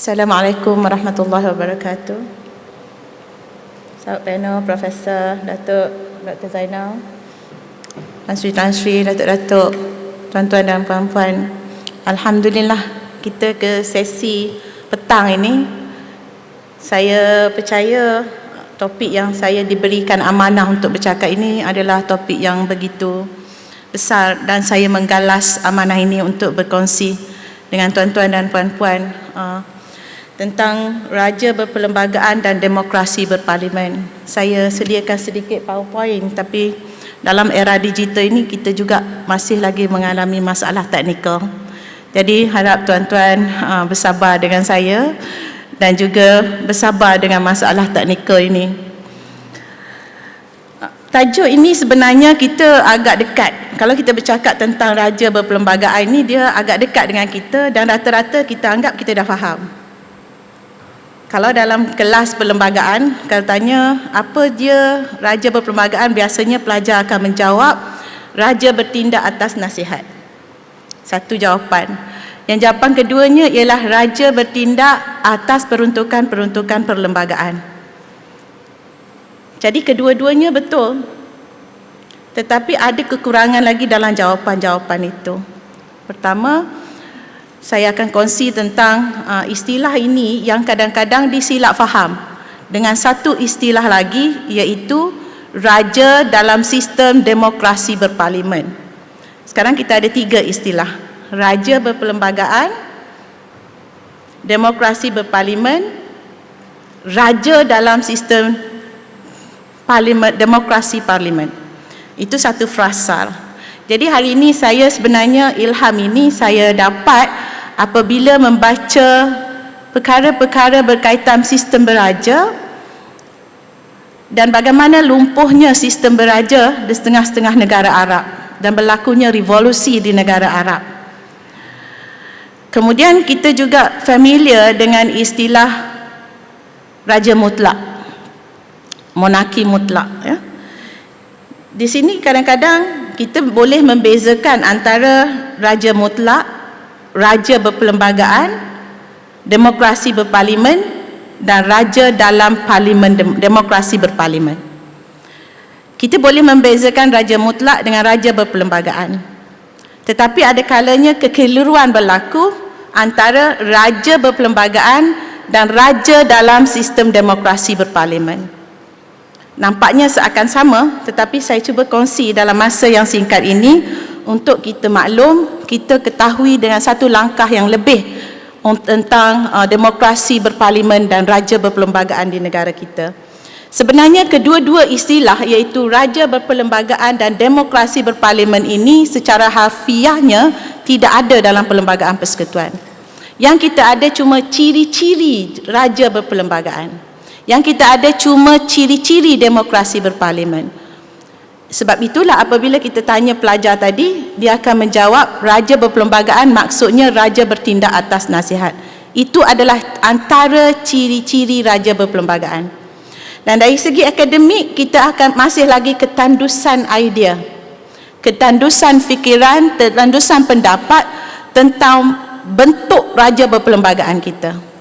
Assalamualaikum warahmatullahi wabarakatuh. Sahabat panel, Profesor, Dr. Zainal, Tan Sri, Datuk-Datuk, tuan-tuan dan puan-puan. Alhamdulillah, kita ke sesi petang ini. Saya percaya topik yang saya diberikan amanah untuk bercakap ini adalah topik yang begitu besar, dan saya menggalas amanah ini untuk berkongsi dengan tuan-tuan dan puan-puan tentang raja berperlembagaan dan demokrasi berparlimen. Saya sediakan sedikit PowerPoint, tapi dalam era digital ini kita juga masih lagi mengalami masalah teknikal. Jadi harap tuan-tuan bersabar dengan saya dan juga bersabar dengan masalah teknikal ini. Tajuk ini sebenarnya kita agak dekat. Kalau kita bercakap tentang raja berperlembagaan ini, dia agak dekat dengan kita dan rata-rata kita anggap kita dah faham. Kalau dalam kelas perlembagaan, kalau tanya apa dia raja berperlembagaan, biasanya pelajar akan menjawab raja bertindak atas nasihat. Satu jawapan. Yang jawapan keduanya ialah raja bertindak atas peruntukan-peruntukan perlembagaan. Jadi kedua-duanya betul. Tetapi ada kekurangan lagi dalam jawapan-jawapan itu. Pertama, saya akan kongsi tentang istilah ini yang kadang-kadang disilap faham dengan satu istilah lagi, iaitu raja dalam sistem demokrasi berparlimen. Sekarang kita ada 3 istilah: raja berperlembagaan, demokrasi berparlimen, raja dalam sistem parlimen, demokrasi parlimen. Itu satu frasa. Jadi hari ini saya sebenarnya ilham ini saya dapat apabila membaca perkara-perkara berkaitan sistem beraja dan bagaimana lumpuhnya sistem beraja di setengah-setengah negara Arab dan berlakunya revolusi di negara Arab. Kemudian kita juga familiar dengan istilah raja mutlak, monarki mutlak, ya. Di sini kadang-kadang kita boleh membezakan antara raja mutlak, raja berperlembagaan, demokrasi berparlimen dan raja dalam parlimen, demokrasi berparlimen. Kita boleh membezakan raja mutlak dengan raja berperlembagaan. Tetapi ada kalanya kekeliruan berlaku antara raja berperlembagaan dan raja dalam sistem demokrasi berparlimen. Nampaknya seakan sama, tetapi saya cuba kongsi dalam masa yang singkat ini untuk kita maklum, kita ketahui dengan satu langkah yang lebih tentang demokrasi berparlimen dan raja berperlembagaan di negara kita. Sebenarnya kedua-dua istilah, iaitu raja berperlembagaan dan demokrasi berparlimen ini secara harfiahnya tidak ada dalam Perlembagaan Persekutuan. Yang kita ada cuma ciri-ciri raja berperlembagaan. Yang kita ada cuma ciri-ciri demokrasi berparlimen. Sebab itulah apabila kita tanya pelajar tadi, dia akan menjawab raja berperlembagaan maksudnya raja bertindak atas nasihat. Itu adalah antara ciri-ciri raja berperlembagaan. Dan dari segi akademik, kita akan masih lagi ketandusan idea, ketandusan fikiran, ketandusan pendapat tentang bentuk raja berperlembagaan kita.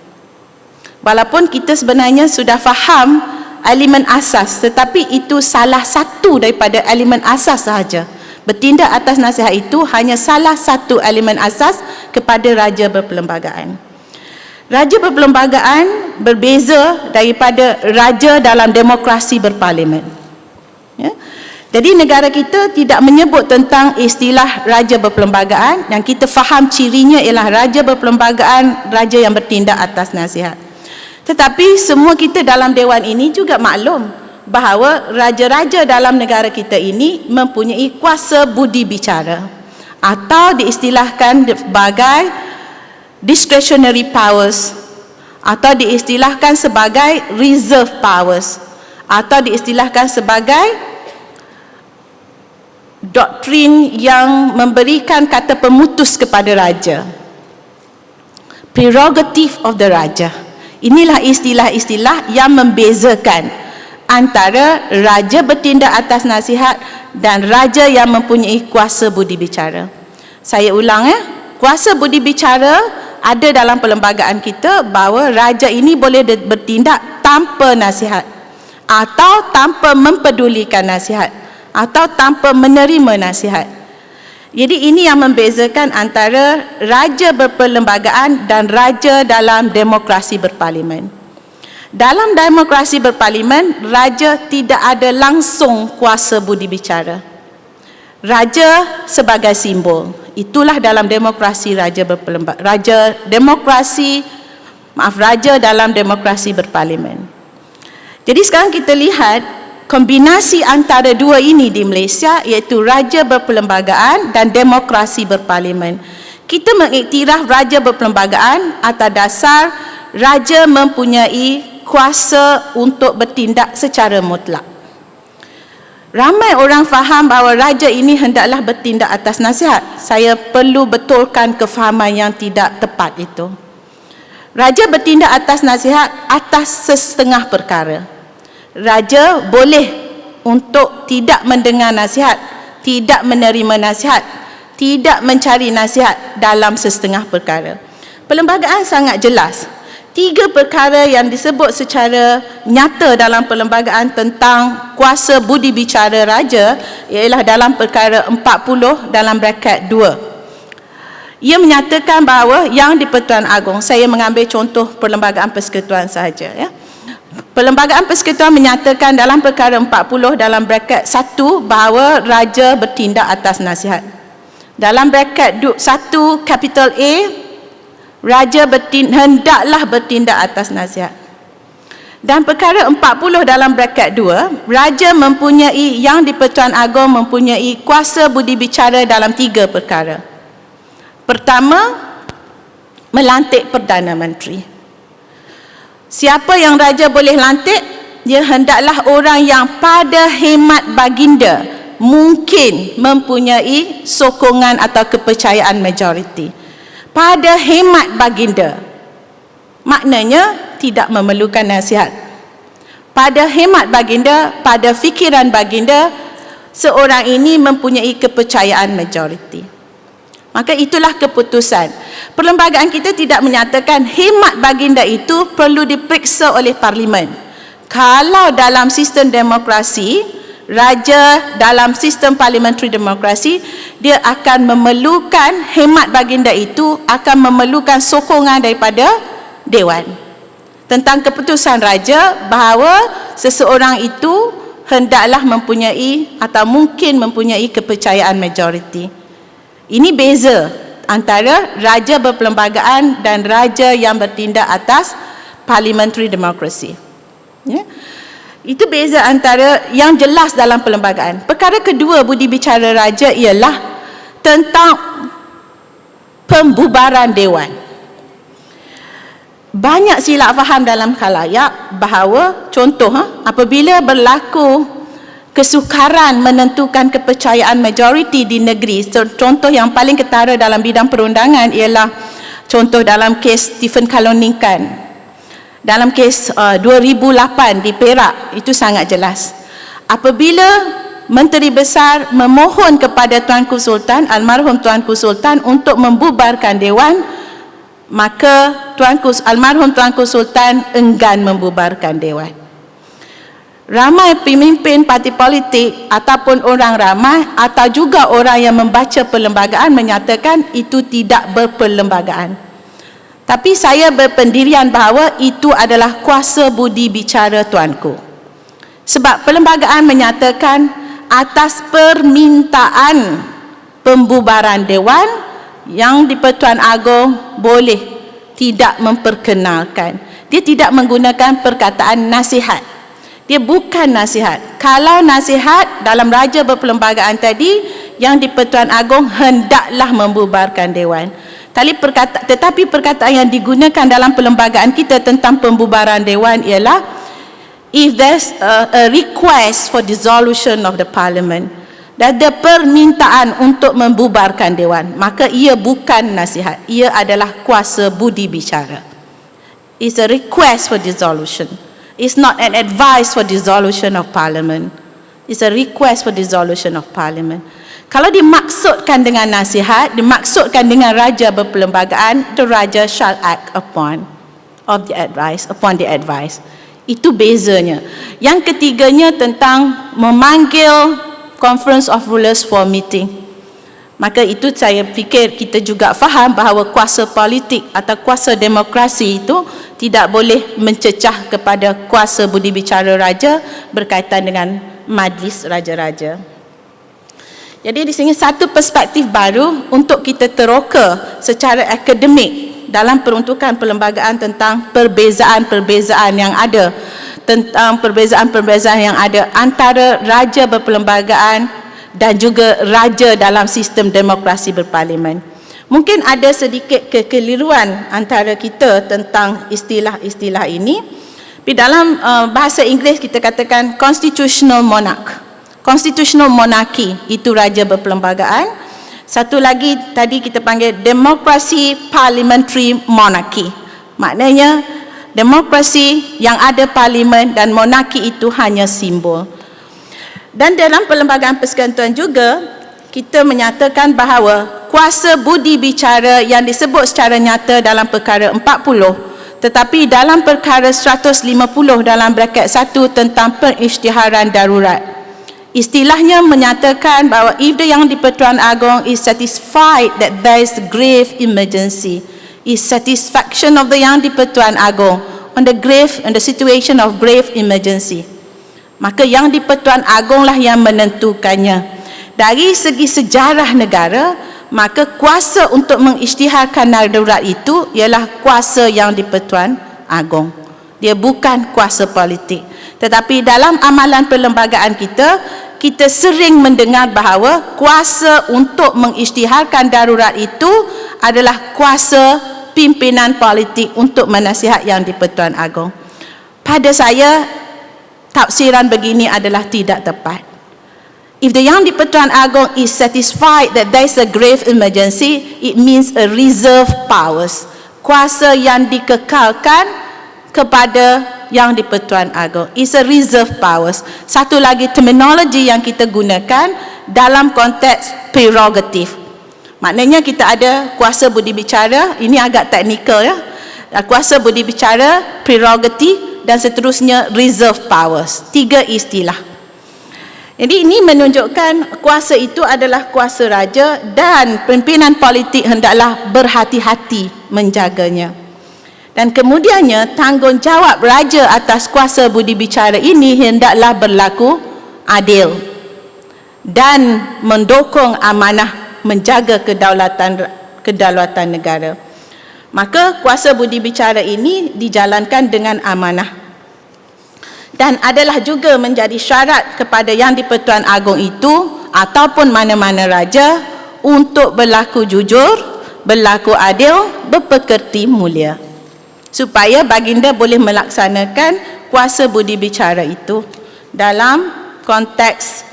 Walaupun kita sebenarnya sudah faham elemen asas, tetapi itu salah satu daripada elemen asas sahaja. Bertindak atas nasihat itu hanya salah satu elemen asas kepada raja berperlembagaan. Raja berperlembagaan berbeza daripada raja dalam demokrasi berparlimen. Ya? Jadi negara kita tidak menyebut tentang istilah raja berperlembagaan, yang kita faham cirinya ialah raja berperlembagaan, raja yang bertindak atas nasihat. Tetapi semua kita dalam dewan ini juga maklum bahawa raja-raja dalam negara kita ini mempunyai kuasa budi bicara atau diistilahkan sebagai discretionary powers atau diistilahkan sebagai reserve powers atau diistilahkan sebagai doktrin yang memberikan kata pemutus kepada raja, prerogative of the raja. Inilah istilah-istilah yang membezakan antara raja bertindak atas nasihat dan raja yang mempunyai kuasa budi bicara. Saya ulang, kuasa budi bicara ada dalam perlembagaan kita bahawa raja ini boleh bertindak tanpa nasihat atau tanpa mempedulikan nasihat atau tanpa menerima nasihat. Jadi ini yang membezakan antara raja berperlembagaan dan raja dalam demokrasi berparlimen. Dalam demokrasi berparlimen, raja tidak ada langsung kuasa budi bicara. Raja sebagai simbol. Itulah dalam demokrasi raja dalam demokrasi berparlimen. Jadi sekarang kita lihat kombinasi antara dua ini di Malaysia, iaitu raja berperlembagaan dan demokrasi berparlimen. Kita mengiktiraf raja berperlembagaan atas dasar raja mempunyai kuasa untuk bertindak secara mutlak. Ramai orang faham bahawa raja ini hendaklah bertindak atas nasihat. Saya perlu betulkan kefahaman yang tidak tepat itu. Raja bertindak atas nasihat atas sesetengah perkara. Raja boleh untuk tidak mendengar nasihat, tidak menerima nasihat, tidak mencari nasihat dalam sesetengah perkara. Perlembagaan sangat jelas. 3 perkara yang disebut secara nyata dalam perlembagaan tentang kuasa budi bicara raja ialah dalam perkara 40 dalam braket 2. Ia menyatakan bahawa yang di-Pertuan Agong, saya mengambil contoh Perlembagaan Persekutuan sahaja, ya. Perlembagaan Persekutuan menyatakan dalam perkara 40 dalam braket 1 bahawa raja bertindak atas nasihat. Dalam braket 1 capital A, raja hendaklah bertindak atas nasihat. Dan perkara 40 dalam braket 2, raja mempunyai, yang di-Pertuan Agong mempunyai kuasa budi bicara dalam 3 perkara. Pertama, melantik Perdana Menteri. Siapa yang raja boleh lantik? Dia hendaklah orang yang pada hemat baginda mungkin mempunyai sokongan atau kepercayaan majoriti. Pada hemat baginda, maknanya tidak memerlukan nasihat. Pada hemat baginda, pada fikiran baginda, seorang ini mempunyai kepercayaan majoriti. Maka itulah keputusan. Perlembagaan kita tidak menyatakan hemat baginda itu perlu diperiksa oleh parlimen. Kalau dalam sistem demokrasi, raja dalam sistem parliamentary demokrasi, dia akan memerlukan, hemat baginda itu akan memerlukan sokongan daripada Dewan tentang keputusan raja bahawa seseorang itu hendaklah mempunyai atau mungkin mempunyai kepercayaan majoriti. Ini beza antara raja berperlembagaan dan raja yang bertindak atas parliamentary democracy. Ya? Itu beza antara yang jelas dalam perlembagaan. Perkara kedua budi bicara raja ialah tentang pembubaran Dewan. Banyak silap faham dalam khalayak bahawa contoh apabila berlaku kesukaran menentukan kepercayaan majoriti di negeri, contoh yang paling ketara dalam bidang perundangan ialah contoh dalam kes Stephen Kaloningkan. Dalam kes 2008 di Perak, itu sangat jelas. Apabila Menteri Besar memohon kepada Tuanku Sultan, almarhum Tuanku Sultan untuk membubarkan Dewan, maka almarhum Tuanku Sultan enggan membubarkan Dewan. Ramai pemimpin parti politik ataupun orang ramai atau juga orang yang membaca perlembagaan menyatakan itu tidak berperlembagaan. Tapi saya berpendirian bahawa itu adalah kuasa budi bicara tuanku. Sebab perlembagaan menyatakan atas permintaan pembubaran Dewan, yang di-Pertuan Agong boleh tidak memperkenalkan. Dia tidak menggunakan perkataan nasihat. Dia bukan nasihat. Kalau nasihat dalam raja berperlembagaan tadi, yang di-Pertuan Agong hendaklah membubarkan Dewan. Tetapi perkataan yang digunakan dalam perlembagaan kita tentang pembubaran Dewan ialah if there's a request for dissolution of the parliament, dan ada permintaan untuk membubarkan Dewan, maka ia bukan nasihat, ia adalah kuasa budi bicara. It's a request for dissolution. It's not an advice for dissolution of parliament. It's a request for dissolution of parliament. Kalau dimaksudkan dengan nasihat, dimaksudkan dengan raja berperlembagaan, the raja shall act upon the advice. Itu bezanya. Yang ketiganya tentang memanggil Conference of Rulers for meeting. Maka itu saya fikir kita juga faham bahawa kuasa politik atau kuasa demokrasi itu tidak boleh mencecah kepada kuasa budi bicara raja berkaitan dengan majlis raja-raja. Jadi di sini satu perspektif baru untuk kita teroka secara akademik dalam peruntukan perlembagaan tentang perbezaan-perbezaan yang ada, tentang perbezaan-perbezaan yang ada antara raja berperlembagaan dan juga raja dalam sistem demokrasi berparlimen. Mungkin ada sedikit kekeliruan antara kita tentang istilah-istilah ini. Di dalam bahasa Inggeris kita katakan constitutional monarchy, itu raja berperlembagaan. Satu lagi tadi kita panggil demokrasi parliamentary monarchy. Maknanya demokrasi yang ada parlimen dan monarki itu hanya simbol. Dan dalam Perlembagaan Persekutuan juga kita menyatakan bahawa kuasa budi bicara yang disebut secara nyata dalam perkara 40, tetapi dalam perkara 150 dalam braket 1 tentang pengisytiharan darurat, istilahnya menyatakan bahawa if the Yang di-Pertuan Agong is satisfied that there is grave emergency, is satisfaction of the Yang di-Pertuan Agong on the situation of grave emergency, maka Yang di-Pertuan Agong lah yang menentukannya. Dari segi sejarah negara, maka kuasa untuk mengisytiharkan darurat itu ialah kuasa Yang di-Pertuan Agong. Dia bukan kuasa politik. Tetapi dalam amalan perlembagaan kita sering mendengar bahawa kuasa untuk mengisytiharkan darurat itu adalah kuasa pimpinan politik untuk menasihat Yang di-Pertuan Agong. Pada saya, tafsiran begini adalah tidak tepat. If the Yang di-Pertuan Agong is satisfied that there is a grave emergency, it means a reserve powers. Kuasa yang dikekalkan kepada Yang di-Pertuan Agong is a reserve powers. Satu lagi terminologi yang kita gunakan dalam konteks prerogatif. Maknanya kita ada kuasa budi bicara, ini agak teknikal ya. Kuasa budi bicara, prerogatif dan seterusnya reserve powers. 3 istilah. Jadi ini menunjukkan kuasa itu adalah kuasa raja dan pimpinan politik hendaklah berhati-hati menjaganya. Dan kemudiannya tanggungjawab raja atas kuasa budi bicara ini hendaklah berlaku adil dan mendukung amanah menjaga kedaulatan negara. Maka kuasa budi bicara ini dijalankan dengan amanah. Dan adalah juga menjadi syarat kepada Yang di-Pertuan Agong itu ataupun mana-mana raja untuk berlaku jujur, berlaku adil, berpekerti mulia, supaya baginda boleh melaksanakan kuasa budi bicara itu dalam konteks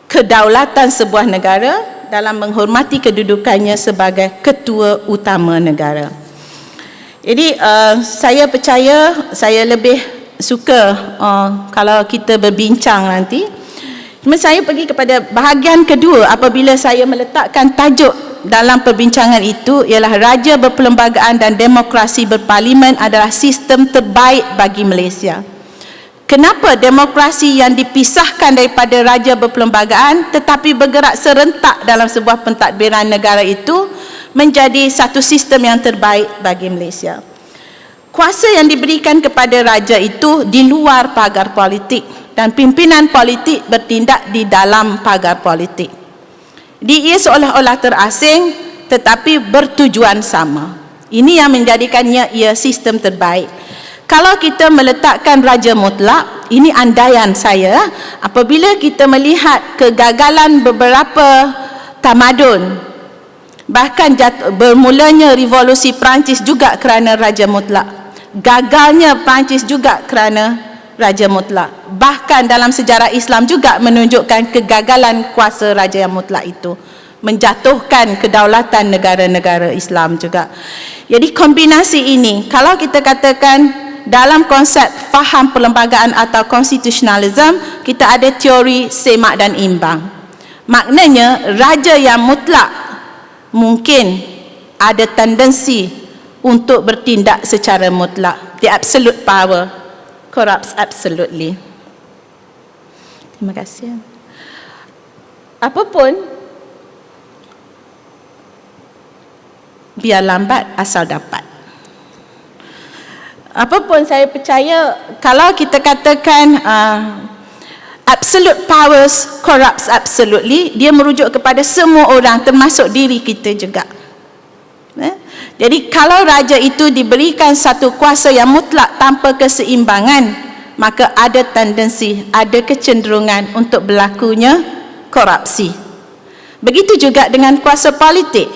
kedaulatan sebuah negara, dalam menghormati kedudukannya sebagai ketua utama negara. Jadi saya percaya, saya lebih suka kalau kita berbincang nanti. Cuma saya pergi kepada bahagian kedua apabila saya meletakkan tajuk dalam perbincangan itu ialah raja berperlembagaan dan demokrasi berparlimen adalah sistem terbaik bagi Malaysia. Kenapa demokrasi yang dipisahkan daripada raja berperlembagaan tetapi bergerak serentak dalam sebuah pentadbiran negara itu menjadi satu sistem yang terbaik bagi Malaysia? Kuasa yang diberikan kepada raja itu di luar pagar politik dan pimpinan politik bertindak di dalam pagar politik. Dia seolah-olah terasing tetapi bertujuan sama. Ini yang menjadikannya ia sistem terbaik. Kalau kita meletakkan raja mutlak, ini andaian saya, apabila kita melihat kegagalan beberapa tamadun, bahkan bermulanya revolusi Perancis juga kerana raja mutlak, gagalnya Perancis juga kerana raja mutlak. Bahkan dalam sejarah Islam juga menunjukkan kegagalan kuasa raja yang mutlak itu, menjatuhkan kedaulatan negara-negara Islam juga. Jadi kombinasi ini, kalau kita katakan dalam konsep faham perlembagaan atau constitutionalism, kita ada teori semak dan imbang. Maknanya raja yang mutlak mungkin ada tendensi untuk bertindak secara mutlak. The absolute power corrupts absolutely. Terima kasih. Apapun, biar lambat asal dapat. Apapun, saya percaya kalau kita katakan absolute powers corrupts absolutely, dia merujuk kepada semua orang termasuk diri kita juga. Jadi kalau raja itu diberikan satu kuasa yang mutlak tanpa keseimbangan, maka ada tendensi, ada kecenderungan untuk berlakunya korupsi. Begitu juga dengan kuasa politik.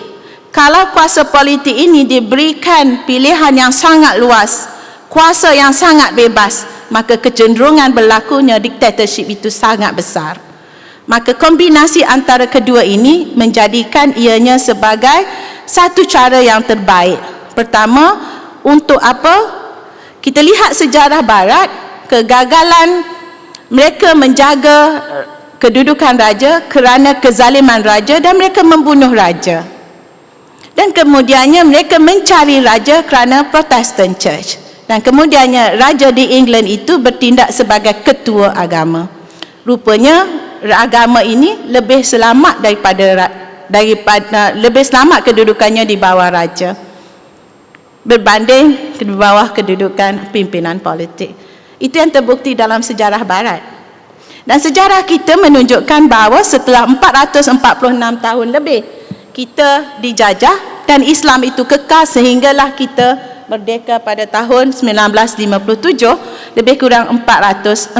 Kalau kuasa politik ini diberikan pilihan yang sangat luas, kuasa yang sangat bebas, maka kecenderungan berlakunya dictatorship itu sangat besar. Maka kombinasi antara kedua ini menjadikan ianya sebagai satu cara yang terbaik. Pertama, untuk apa? Kita lihat sejarah Barat, kegagalan mereka menjaga kedudukan raja kerana kezaliman raja dan mereka membunuh raja. Dan kemudiannya mereka mencari raja kerana Protestant Church. Dan kemudiannya raja di England itu bertindak sebagai ketua agama. Rupanya agama ini lebih selamat daripada lebih selamat kedudukannya di bawah raja berbanding di bawah kedudukan pimpinan politik. Itu yang terbukti dalam sejarah Barat. Dan sejarah kita menunjukkan bahawa setelah 446 tahun lebih kita dijajah dan Islam itu kekal sehinggalah kita merdeka pada tahun 1957, lebih kurang 446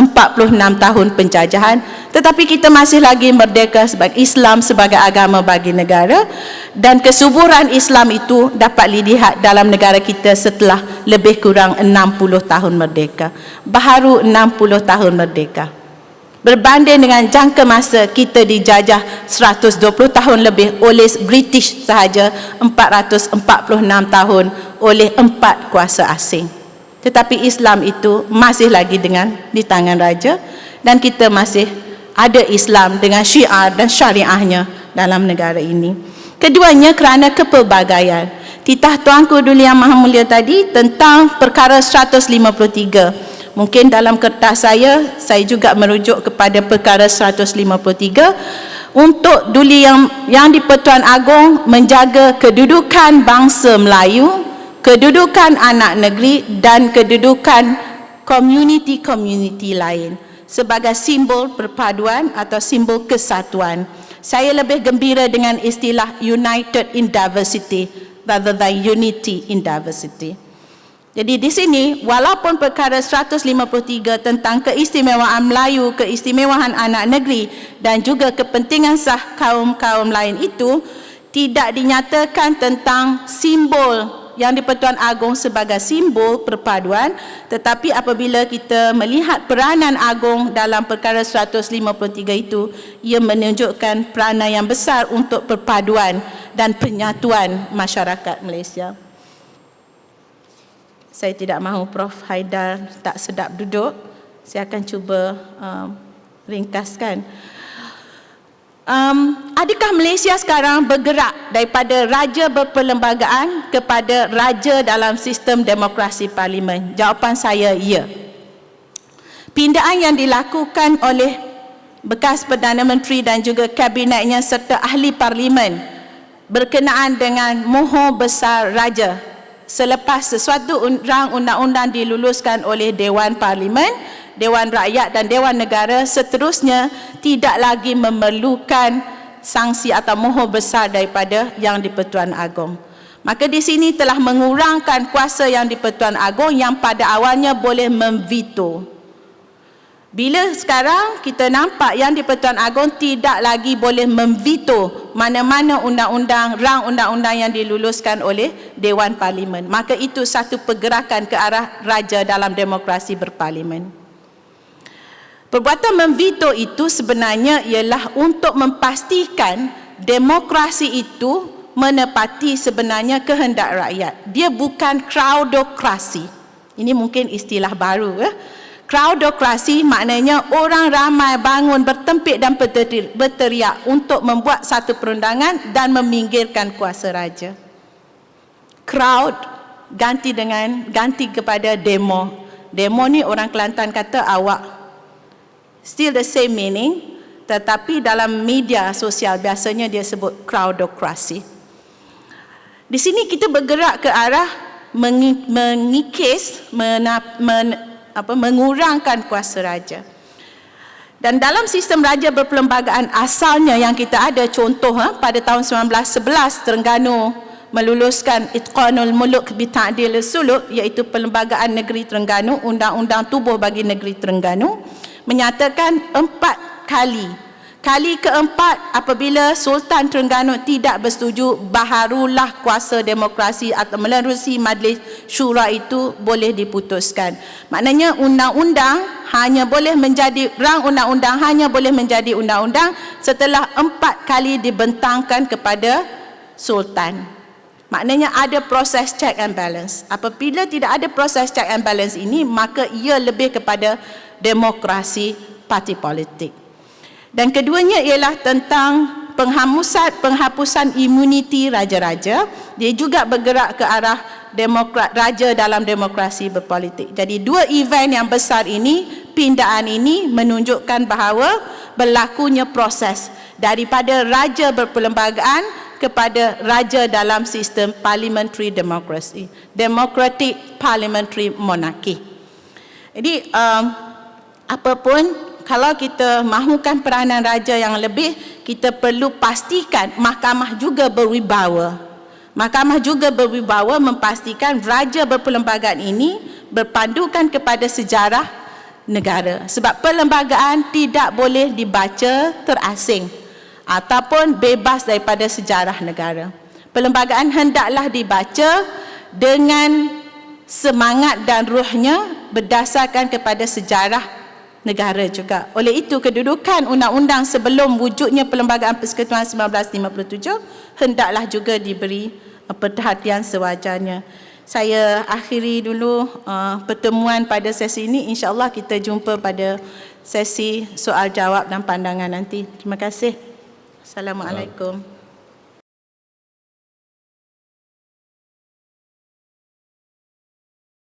tahun penjajahan, tetapi kita masih lagi merdeka sebagai Islam sebagai agama bagi negara, dan kesuburan Islam itu dapat dilihat dalam negara kita setelah lebih kurang 60 tahun merdeka. Baru 60 tahun merdeka. Berbanding dengan jangka masa kita dijajah 120 tahun lebih oleh British sahaja, 446 tahun oleh 4 kuasa asing. Tetapi Islam itu masih lagi di tangan raja, dan kita masih ada Islam dengan syiar dan syariahnya dalam negara ini. Keduanya kerana kepelbagaian. Titah Tuanku Duli Yang Maha Mulia tadi tentang perkara 153. Mungkin dalam kertas saya juga merujuk kepada perkara 153 untuk Duli yang di-Pertuan Agong menjaga kedudukan bangsa Melayu, kedudukan anak negeri dan kedudukan komuniti-komuniti lain sebagai simbol perpaduan atau simbol kesatuan. Saya lebih gembira dengan istilah united in diversity rather than unity in diversity. Jadi di sini, walaupun perkara 153 tentang keistimewaan Melayu, keistimewaan anak negeri dan juga kepentingan sah kaum-kaum lain itu tidak dinyatakan tentang simbol yang di-Pertuan Agong sebagai simbol perpaduan, tetapi apabila kita melihat peranan Agong dalam perkara 153 itu, ia menunjukkan peranan yang besar untuk perpaduan dan penyatuan masyarakat Malaysia. Saya tidak mahu Prof Haidar tak sedap duduk. Saya akan cuba ringkaskan. Adakah Malaysia sekarang bergerak daripada raja berperlembagaan kepada raja dalam sistem demokrasi parlimen? Jawapan saya, ya. Pindaan yang dilakukan oleh bekas Perdana Menteri dan juga kabinetnya serta ahli parlimen berkenaan dengan mohon besar raja selepas sesuatu rang undang-undang diluluskan oleh Dewan Parlimen, Dewan Rakyat dan Dewan Negara, seterusnya tidak lagi memerlukan sanksi atau mohon besar daripada Yang di-Pertuan Agong. Maka di sini telah mengurangkan kuasa Yang di-Pertuan Agong yang pada awalnya boleh memveto. Bila sekarang kita nampak Yang di-Pertuan Agong tidak lagi boleh memveto mana-mana undang-undang, rang undang-undang yang diluluskan oleh Dewan Parlimen, maka itu satu pergerakan ke arah raja dalam demokrasi berparlimen. Perbuatan memveto itu sebenarnya ialah untuk memastikan demokrasi itu menepati sebenarnya kehendak rakyat. Dia bukan crowdokrasi. Ini mungkin istilah baru. Crowdokrasi maknanya orang ramai bangun bertempik dan berteriak untuk membuat satu perundangan dan meminggirkan kuasa raja. Crowd ganti kepada demo. Demo ni orang Kelantan kata awak. Still the same meaning, tetapi dalam media sosial biasanya dia sebut crowdokrasi. Di sini kita bergerak ke arah mengikis, mengurangkan kuasa raja. Dan dalam sistem raja berperlembagaan asalnya yang kita ada contoh pada tahun 1911 Terengganu meluluskan Itqanul Muluk bi Ta'dil Suluk, iaitu Perlembagaan Negeri Terengganu, Undang-Undang Tubuh bagi Negeri Terengganu, menyatakan 4 kali. Kali keempat, apabila Sultan Terengganu tidak bersetuju, baharulah kuasa demokrasi atau menerusi Majlis Syura itu boleh diputuskan. Maknanya undang-undang hanya boleh menjadi undang-undang hanya boleh menjadi undang-undang setelah 4 kali dibentangkan kepada Sultan. Maknanya ada proses check and balance. Apabila tidak ada proses check and balance ini, maka ia lebih kepada demokrasi parti politik. Dan keduanya ialah tentang penghapusan imuniti raja-raja. Dia juga bergerak ke arah raja dalam demokrasi berpolitik. Jadi dua event yang besar ini, pindaan ini menunjukkan bahawa berlakunya proses daripada raja berperlembagaan kepada raja dalam sistem parliamentary democracy, democratic parliamentary monarchy. Jadi apapun, kalau kita mahukan peranan raja yang lebih, kita perlu pastikan mahkamah juga berwibawa. Mahkamah juga berwibawa memastikan raja berperlembagaan ini berpandukan kepada sejarah negara. Sebab perlembagaan tidak boleh dibaca terasing ataupun bebas daripada sejarah negara. Perlembagaan hendaklah dibaca dengan semangat dan ruhnya berdasarkan kepada sejarah negara juga. Oleh itu, kedudukan undang-undang sebelum wujudnya Perlembagaan Persekutuan 1957 hendaklah juga diberi perhatian sewajarnya. Saya akhiri dulu pertemuan pada sesi ini. InsyaAllah kita jumpa pada sesi soal jawab dan pandangan nanti. Terima kasih. Assalamualaikum.